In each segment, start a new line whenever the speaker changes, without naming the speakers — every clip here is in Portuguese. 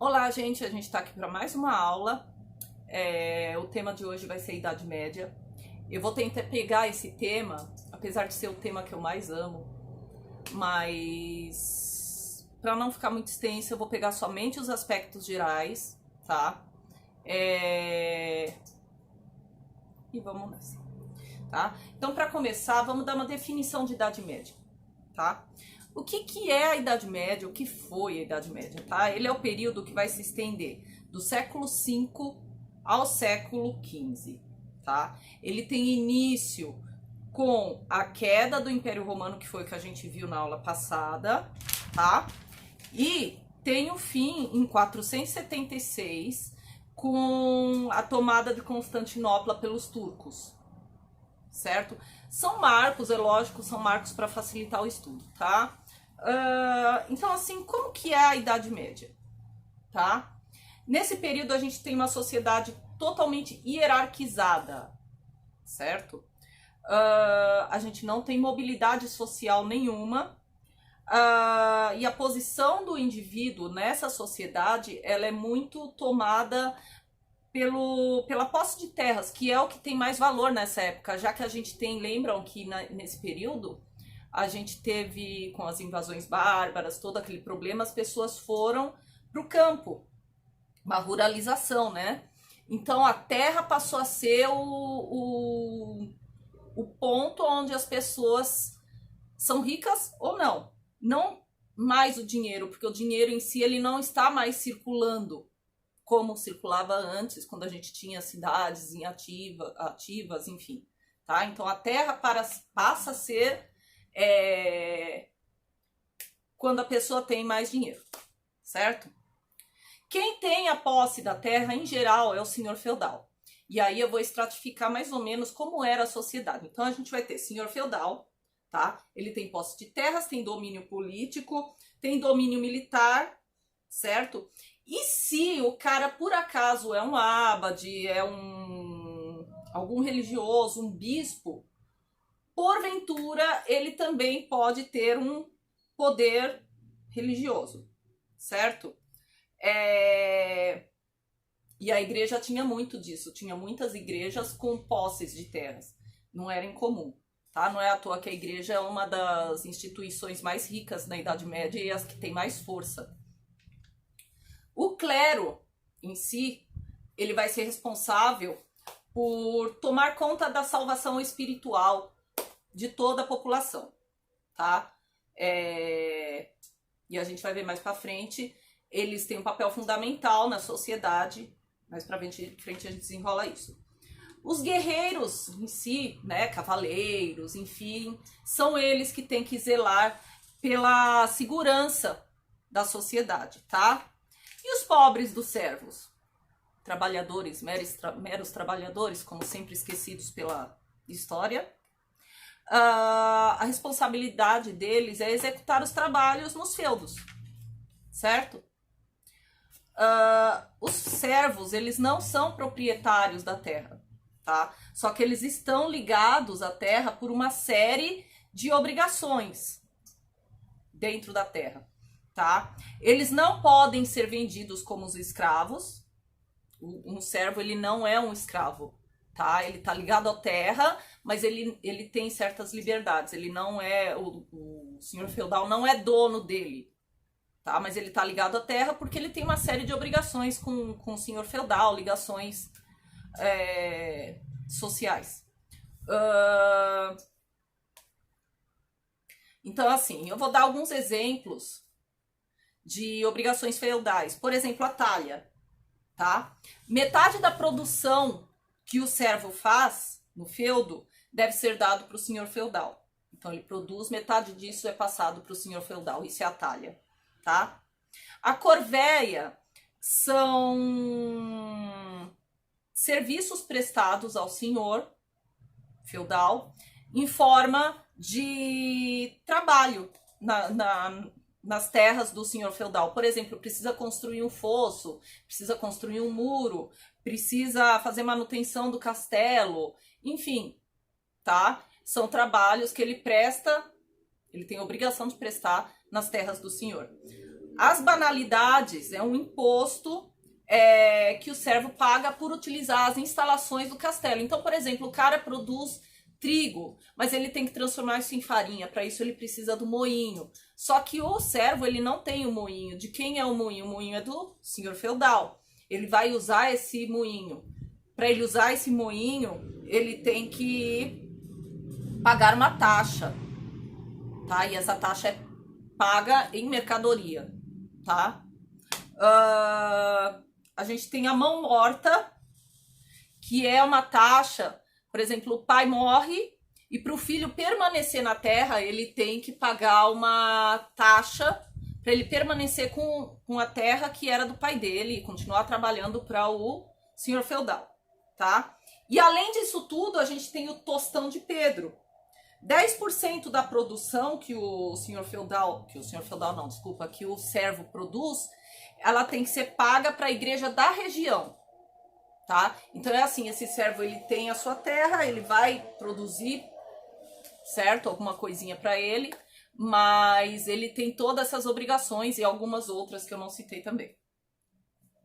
Olá, gente, a gente está aqui para mais uma aula. O tema de hoje vai ser Idade Média. Eu vou tentar pegar esse tema, apesar de ser o tema que eu mais amo, mas para não ficar muito extenso, eu vou pegar somente os aspectos gerais, tá? E vamos nessa, tá? Então, para começar, vamos dar uma definição de Idade Média, tá? O que é a Idade Média? O que foi a Idade Média, tá? Ele é o período que vai se estender do século V ao século XV, tá? Ele tem início com a queda do Império Romano, que foi o que a gente viu na aula passada, tá? E tem o fim em 476 com a tomada de Constantinopla pelos turcos, certo? São marcos, é lógico, são marcos para facilitar o estudo, tá? Então, assim, como que é a Idade Média, tá? Nesse período a gente tem uma sociedade totalmente hierarquizada, certo? A gente não tem mobilidade social nenhuma, e a posição do indivíduo nessa sociedade, ela é muito tomada pela posse de terras, que é o que tem mais valor nessa época, já que a gente tem, lembram que nesse período a gente teve, com as invasões bárbaras, todo aquele problema, as pessoas foram para o campo, uma ruralização, né? Então a terra passou a ser o ponto onde as pessoas são ricas ou não. Não mais o dinheiro, porque o dinheiro em si ele não está mais circulando como circulava antes, quando a gente tinha cidades ativas, enfim. Tá? Então a terra passa a ser quando a pessoa tem mais dinheiro, certo? Quem tem a posse da terra, em geral, é o senhor feudal. E aí eu vou estratificar mais ou menos como era a sociedade. Então a gente vai ter senhor feudal, tá? Ele tem posse de terras, tem domínio político, tem domínio militar, certo? E se o cara, por acaso, é um abade, é algum religioso, um bispo, porventura, ele também pode ter um poder religioso, certo? E a igreja tinha muito disso, tinha muitas igrejas com posses de terras, não era incomum, tá? Não é à toa que a igreja é uma das instituições mais ricas na Idade Média e as que tem mais força. O clero em si, ele vai ser responsável por tomar conta da salvação espiritual de toda a população, tá? E a gente vai ver mais pra frente, eles têm um papel fundamental na sociedade, mais pra frente a gente desenrola isso. Os guerreiros em si, né, cavaleiros, enfim, são eles que têm que zelar pela segurança da sociedade, tá? E os pobres dos servos? Trabalhadores, meros trabalhadores, como sempre esquecidos pela história. A responsabilidade deles é executar os trabalhos nos feudos, certo? Os servos, eles não são proprietários da terra, tá? Só que eles estão ligados à terra por uma série de obrigações dentro da terra, tá? Eles não podem ser vendidos como os escravos. Um servo, ele não é um escravo, tá? Ele tá ligado à terra, mas ele tem certas liberdades. Ele não é, o senhor feudal não é dono dele, tá? Mas ele tá ligado à terra porque ele tem uma série de obrigações com o senhor feudal, ligações sociais. Então, assim, eu vou dar alguns exemplos de obrigações feudais. Por exemplo, a talha, tá? Metade da produção que o servo faz no feudo deve ser dado para o senhor feudal. Então ele produz, metade disso é passado para o senhor feudal. Isso é a talha, tá? A corvéia são serviços prestados ao senhor feudal em forma de trabalho nas terras do senhor feudal. Por exemplo, precisa construir um fosso, precisa construir um muro, precisa fazer manutenção do castelo, enfim, tá? São trabalhos que ele presta, ele tem a obrigação de prestar nas terras do senhor. As banalidades é um imposto que o servo paga por utilizar as instalações do castelo. Então, por exemplo, o cara produz trigo, mas ele tem que transformar isso em farinha. Para isso ele precisa do moinho. Só que o servo, ele não tem o moinho. De quem é o moinho? O moinho é do senhor feudal. Ele vai usar esse moinho. Para ele usar esse moinho, ele tem que pagar uma taxa, tá? E essa taxa é paga em mercadoria, tá? A gente tem a mão morta, que é uma taxa. Por exemplo, o pai morre e para o filho permanecer na terra, ele tem que pagar uma taxa para ele permanecer com a terra que era do pai dele e continuar trabalhando para o senhor feudal, tá? E além disso tudo, a gente tem o tostão de Pedro. 10% da produção que o servo produz, ela tem que ser paga para a igreja da região, tá? Então é assim, esse servo ele tem a sua terra, ele vai produzir, certo? Alguma coisinha para ele, mas ele tem todas essas obrigações e algumas outras que eu não citei também,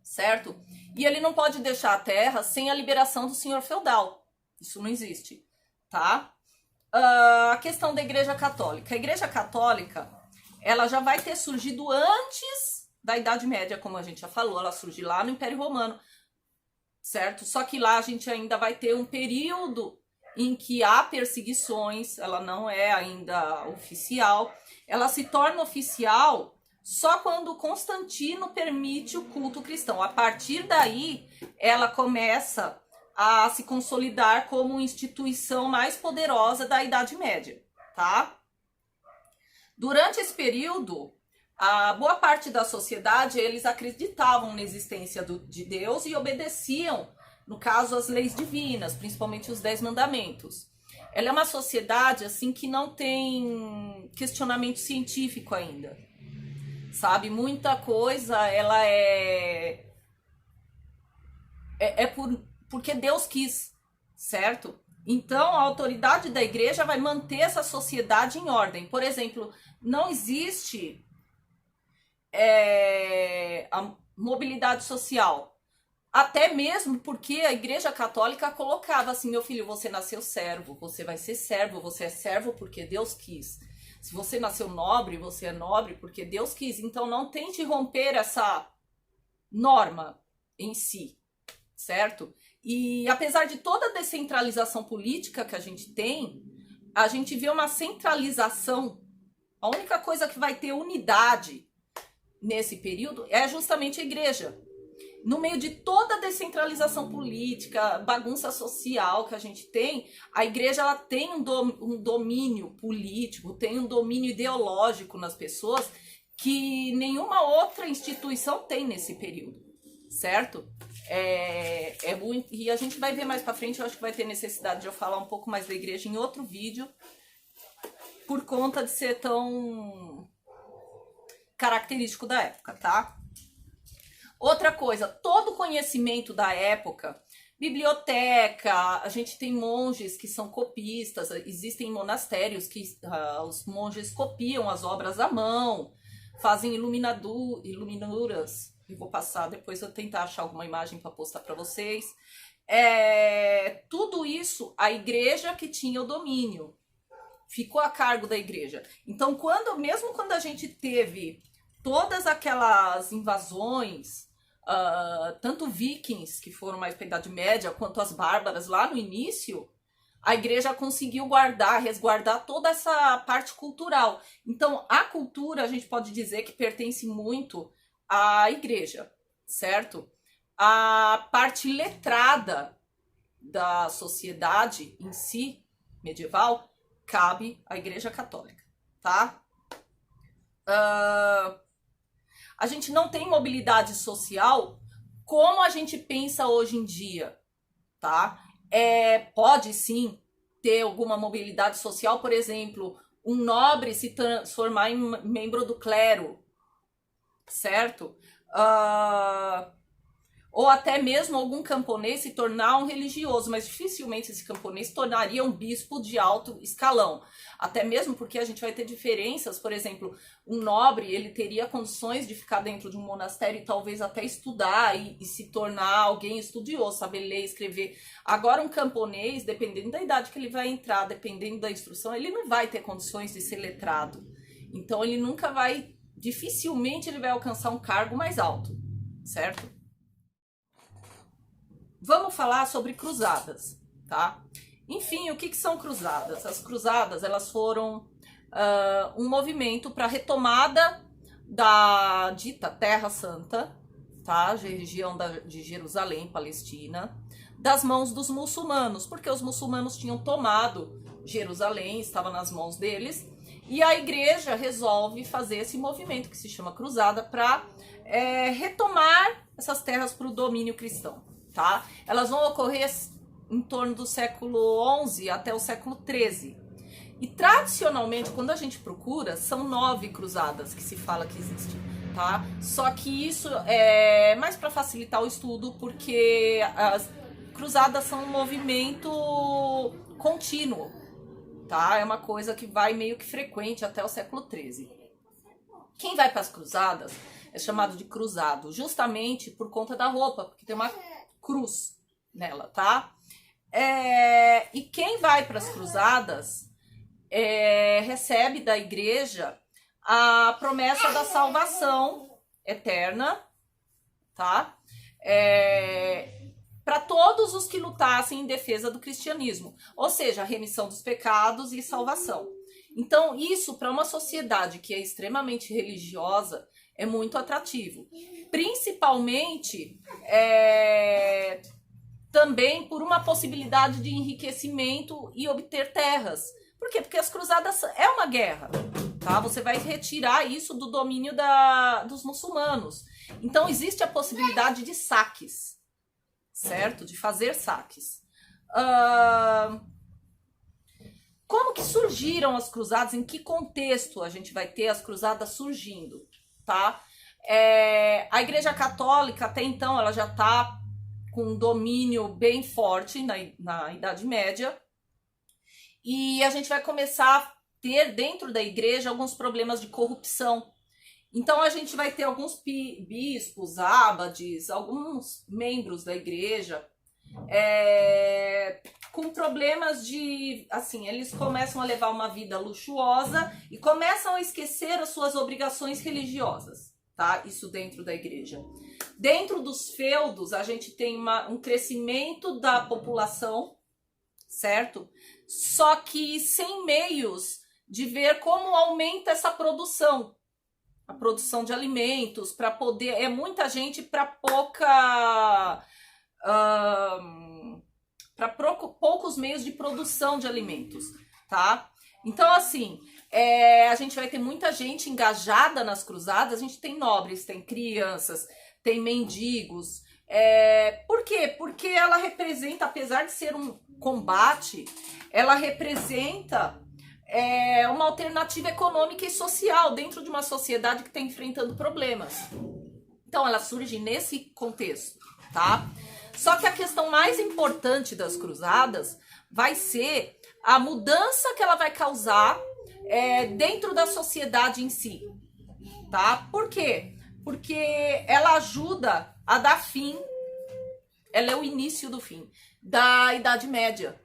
certo? E ele não pode deixar a terra sem a liberação do senhor feudal. Isso não existe, tá? A questão da Igreja Católica. A Igreja Católica, ela já vai ter surgido antes da Idade Média, como a gente já falou. Ela surgiu lá no Império Romano, certo? Só que lá a gente ainda vai ter um período em que há perseguições, ela não é ainda oficial. Ela se torna oficial só quando Constantino permite o culto cristão. A partir daí, ela começa a se consolidar como instituição mais poderosa da Idade Média, tá? Durante esse período, a boa parte da sociedade, eles acreditavam na existência de Deus e obedeciam, no caso, as leis divinas, principalmente os 10 mandamentos. Ela é uma sociedade, assim, que não tem questionamento científico ainda, sabe? Muita coisa, ela porque Deus quis, certo? Então, a autoridade da igreja vai manter essa sociedade em ordem. Por exemplo, não existe a mobilidade social. Até mesmo porque a igreja católica colocava assim, meu filho, você nasceu servo, você vai ser servo, você é servo porque Deus quis. Se você nasceu nobre, você é nobre porque Deus quis. Então, não tente romper essa norma em si, certo? E apesar de toda a descentralização política que a gente tem, a gente vê uma centralização. A única coisa que vai ter unidade nesse período é justamente a igreja. No meio de toda a descentralização política, bagunça social que a gente tem, a igreja ela tem um domínio político, tem um domínio ideológico nas pessoas que nenhuma outra instituição tem nesse período, certo? E a gente vai ver mais pra frente, eu acho que vai ter necessidade de eu falar um pouco mais da igreja em outro vídeo, por conta de ser tão característico da época, tá? Outra coisa, todo conhecimento da época, biblioteca, a gente tem monges que são copistas, existem monastérios que os monges copiam as obras à mão, fazem iluminuras. Eu vou passar, depois eu tentar achar alguma imagem para postar para vocês. Tudo isso, a igreja que tinha o domínio, ficou a cargo da igreja. Então, mesmo quando a gente teve todas aquelas invasões, tanto vikings, que foram mais para a Idade Média, quanto as bárbaras lá no início, a igreja conseguiu resguardar toda essa parte cultural. Então, a cultura, a gente pode dizer que pertence muito à igreja, certo? A parte letrada da sociedade em si, medieval, cabe à igreja católica, tá? A gente não tem mobilidade social como a gente pensa hoje em dia, tá? Pode sim ter alguma mobilidade social, por exemplo, um nobre se transformar em membro do clero, certo? ou até mesmo algum camponês se tornar um religioso, mas dificilmente esse camponês tornaria um bispo de alto escalão. Até mesmo porque a gente vai ter diferenças, por exemplo, um nobre, ele teria condições de ficar dentro de um monastério e talvez até estudar e se tornar alguém estudioso, saber ler, escrever. Agora um camponês, dependendo da idade que ele vai entrar, dependendo da instrução, ele não vai ter condições de ser letrado. Então ele nunca vai, dificilmente ele vai alcançar um cargo mais alto, certo? Vamos falar sobre cruzadas, tá? Enfim, o que são cruzadas? As cruzadas, elas foram um movimento para a retomada da dita Terra Santa, tá? Região de Jerusalém, Palestina, das mãos dos muçulmanos, porque os muçulmanos tinham tomado Jerusalém, estava nas mãos deles, e a igreja resolve fazer esse movimento que se chama cruzada para retomar essas terras para o domínio cristão, tá? Elas vão ocorrer em torno do século XI até o século XIII. E tradicionalmente, quando a gente procura, são 9 cruzadas que se fala que existem, tá? Só que isso é mais para facilitar o estudo, porque as cruzadas são um movimento contínuo, tá? É uma coisa que vai meio que frequente até o século XIII. Quem vai para as cruzadas é chamado de cruzado, justamente por conta da roupa, porque tem uma cruz nela, tá? E quem vai para as cruzadas recebe da igreja a promessa da salvação eterna, tá? Para todos os que lutassem em defesa do cristianismo, ou seja, a remissão dos pecados e salvação. Então, isso para uma sociedade que é extremamente religiosa é muito atrativo, principalmente também por uma possibilidade de enriquecimento e obter terras. Por quê? Porque as cruzadas é uma guerra, tá? Você vai retirar isso do domínio dos muçulmanos. Então existe a possibilidade de saques, certo? De fazer saques. Como que surgiram as cruzadas? Em que contexto a gente vai ter as cruzadas surgindo, tá? A Igreja Católica, até então, ela já está com um domínio bem forte na Idade Média, e a gente vai começar a ter dentro da igreja alguns problemas de corrupção. Então a gente vai ter alguns bispos, abades, alguns membros da igreja com problemas de, assim, eles começam a levar uma vida luxuosa e começam a esquecer as suas obrigações religiosas, tá? Isso dentro da igreja. Dentro dos feudos, a gente tem um crescimento da população, certo? Só que sem meios de ver como aumenta essa produção. A produção de alimentos, para poder... É muita gente para pouca... para poucos meios de produção de alimentos, tá? Então, assim, a gente vai ter muita gente engajada nas cruzadas, a gente tem nobres, tem crianças, tem mendigos. Por quê? Porque ela representa, apesar de ser um combate, ela representa uma alternativa econômica e social dentro de uma sociedade que está enfrentando problemas. Então, ela surge nesse contexto, tá? Só que a questão mais importante das cruzadas vai ser a mudança que ela vai causar dentro da sociedade em si, tá? Por quê? Porque ela ajuda a dar fim, ela é o início do fim da Idade Média.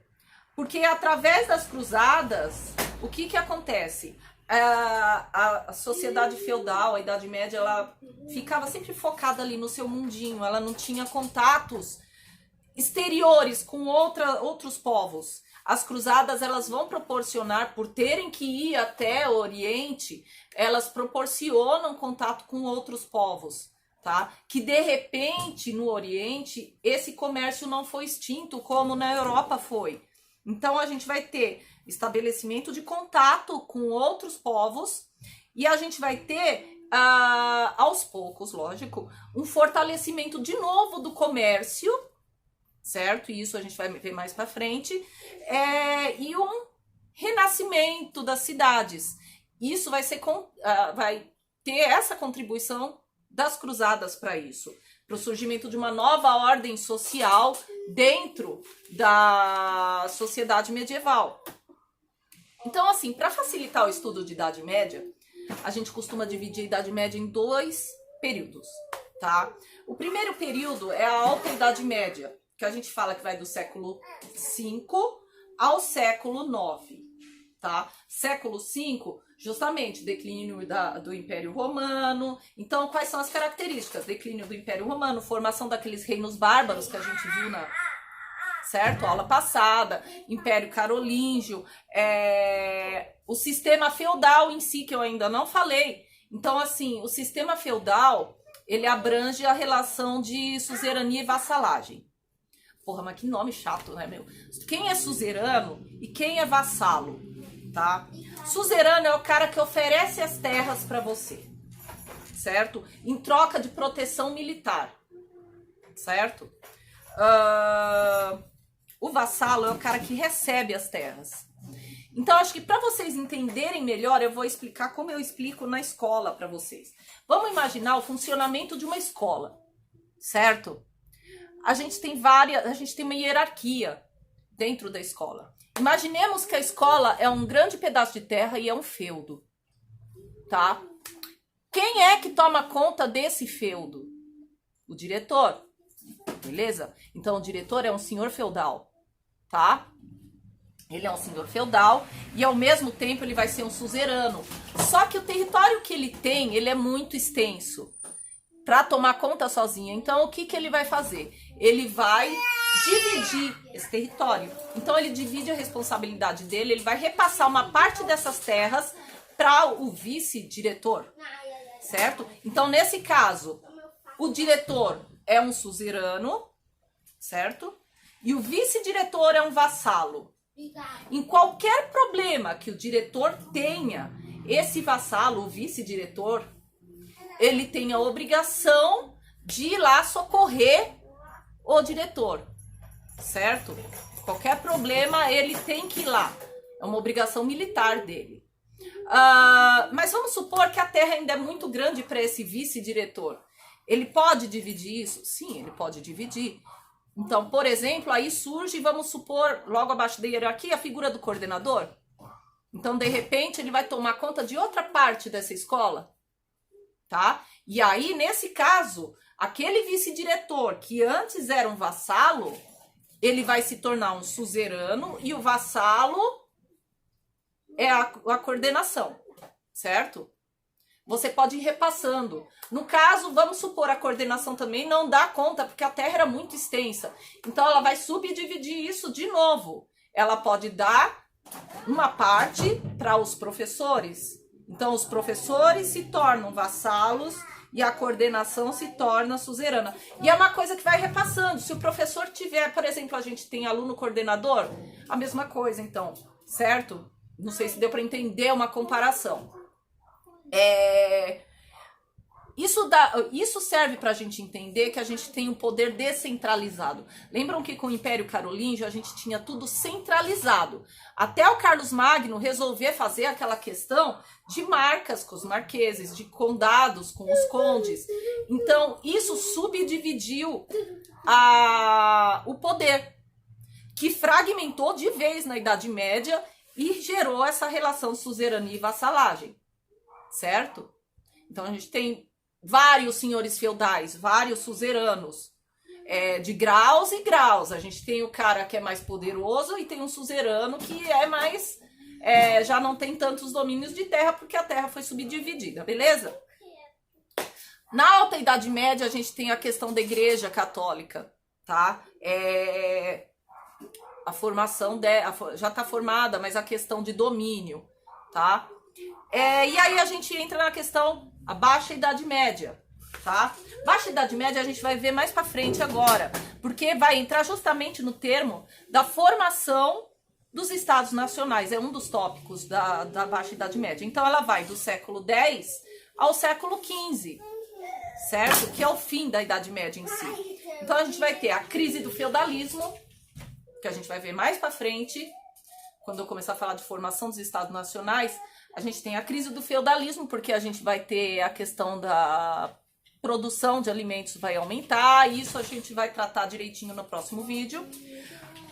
Porque através das cruzadas, o que acontece? A sociedade feudal, a Idade Média, ela ficava sempre focada ali no seu mundinho, ela não tinha contatos exteriores com outros povos. As cruzadas, elas vão proporcionar, por terem que ir até o Oriente, elas proporcionam contato com outros povos, tá? Que de repente no Oriente esse comércio não foi extinto como na Europa foi. Então a gente vai ter estabelecimento de contato com outros povos e a gente vai ter aos poucos, lógico, um fortalecimento de novo do comércio, certo? E isso a gente vai ver mais para frente, e um renascimento das cidades. Isso vai ter essa contribuição das cruzadas para isso, para o surgimento de uma nova ordem social dentro da sociedade medieval. Então, assim, para facilitar o estudo de Idade Média, a gente costuma dividir a Idade Média em 2 períodos, tá? O primeiro período é a Alta Idade Média, que a gente fala que vai do século V ao século IX, tá? Século V, justamente, declínio do Império Romano. Então, quais são as características? Declínio do Império Romano, formação daqueles reinos bárbaros que a gente viu na... certo? Aula passada, Império Carolíngio, o sistema feudal em si, que eu ainda não falei. Então, assim, o sistema feudal, ele abrange a relação de suzerania e vassalagem. Porra, mas que nome chato, né, meu? Quem é suzerano e quem é vassalo, tá? Suzerano é o cara que oferece as terras para você, certo? Em troca de proteção militar, certo? O vassalo é o cara que recebe as terras. Então, acho que para vocês entenderem melhor, eu vou explicar como eu explico na escola para vocês. Vamos imaginar o funcionamento de uma escola, certo? A gente tem uma hierarquia dentro da escola. Imaginemos que a escola é um grande pedaço de terra e é um feudo, tá? Quem é que toma conta desse feudo? O diretor, beleza? Então, o diretor é um senhor feudal, tá? Ele é um senhor feudal e, ao mesmo tempo, ele vai ser um suzerano. Só que o território que ele tem, ele é muito extenso para tomar conta sozinho. Então, o que ele vai fazer? Ele vai dividir esse território. Então, ele divide a responsabilidade dele, ele vai repassar uma parte dessas terras para o vice-diretor, certo? Então, nesse caso, o diretor é um suzerano, certo? E o vice-diretor é um vassalo. Em qualquer problema que o diretor tenha, esse vassalo, o vice-diretor, ele tem a obrigação de ir lá socorrer o diretor, certo? Qualquer problema, ele tem que ir lá. É uma obrigação militar dele. Mas vamos supor que a terra ainda é muito grande para esse vice-diretor. Ele pode dividir isso? Sim, ele pode dividir. Então, por exemplo, aí surge, vamos supor, logo abaixo da hierarquia, a figura do coordenador. Então, de repente, ele vai tomar conta de outra parte dessa escola, tá? E aí, nesse caso, aquele vice-diretor que antes era um vassalo, ele vai se tornar um suzerano e o vassalo é a coordenação, certo? Você pode ir repassando. No caso, vamos supor, a coordenação também não dá conta, porque a terra era muito extensa. Então, ela vai subdividir isso de novo. Ela pode dar uma parte para os professores. Então, os professores se tornam vassalos e a coordenação se torna suzerana. E é uma coisa que vai repassando. Se o professor tiver, por exemplo, a gente tem aluno coordenador, a mesma coisa, então, certo? Não sei se deu para entender uma comparação. Isso serve para a gente entender que a gente tem um poder descentralizado. Lembram que com o Império Carolíngio a gente tinha tudo centralizado. Até o Carlos Magno resolver fazer aquela questão de marcas com os marqueses, de condados com os condes. Então, isso subdividiu o poder, que fragmentou de vez na Idade Média e gerou essa relação suzerania e vassalagem. Certo? Então, a gente tem vários senhores feudais, vários suzeranos, de graus e graus. A gente tem o cara que é mais poderoso e tem um suzerano que é mais... já não tem tantos domínios de terra, porque a terra foi subdividida, beleza? Na Alta Idade Média, a gente tem a questão da Igreja Católica, tá? A formação já está formada, mas a questão de domínio, tá? E aí a gente entra na questão, a Baixa Idade Média, tá? Baixa Idade Média a gente vai ver mais pra frente agora, porque vai entrar justamente no termo da formação dos Estados Nacionais, é um dos tópicos da Baixa Idade Média. Então ela vai do século X ao século XV, certo? Que é o fim da Idade Média em si. Então a gente vai ter a crise do feudalismo, que a gente vai ver mais pra frente, quando eu começar a falar de formação dos Estados Nacionais. A gente tem a crise do feudalismo, porque a gente vai ter a questão produção de alimentos vai aumentar. Isso a gente vai tratar direitinho no próximo vídeo.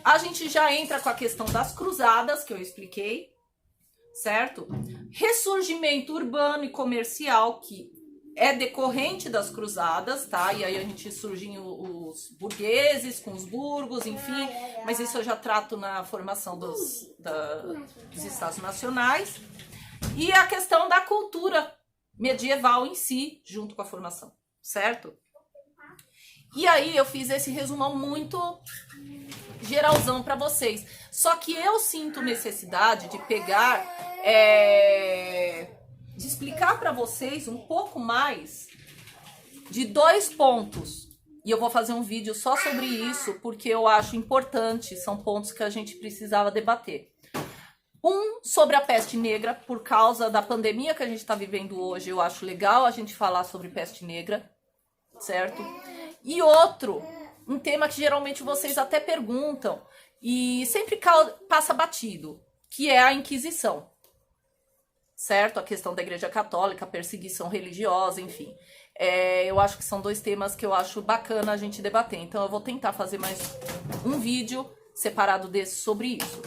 A gente já entra com a questão das cruzadas, que eu expliquei, certo? Ressurgimento urbano e comercial, que é decorrente das cruzadas, tá? E aí a gente surgem os burgueses com os burgos, enfim. Mas isso eu já trato na formação dos Estados Nacionais. E a questão da cultura medieval em si, junto com a formação, certo? E aí eu fiz esse resumão muito geralzão para vocês. Só que eu sinto necessidade de pegar, de explicar para vocês um pouco mais de 2 pontos. E eu vou fazer um vídeo só sobre isso, porque eu acho importante, são pontos que a gente precisava debater. Um, sobre a peste negra, por causa da pandemia que a gente está vivendo hoje, eu acho legal a gente falar sobre peste negra, certo? E outro, um tema que geralmente vocês até perguntam e sempre passa batido, que é a Inquisição, certo? A questão da Igreja Católica, a perseguição religiosa, enfim. Eu acho que são 2 temas que eu acho bacana a gente debater. Então eu vou tentar fazer mais um vídeo separado desse sobre isso,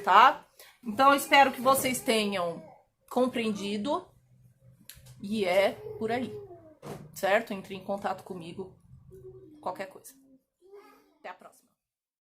tá? Então, eu espero que vocês tenham compreendido e é por aí, certo? Entre em contato comigo, qualquer coisa. Até a próxima.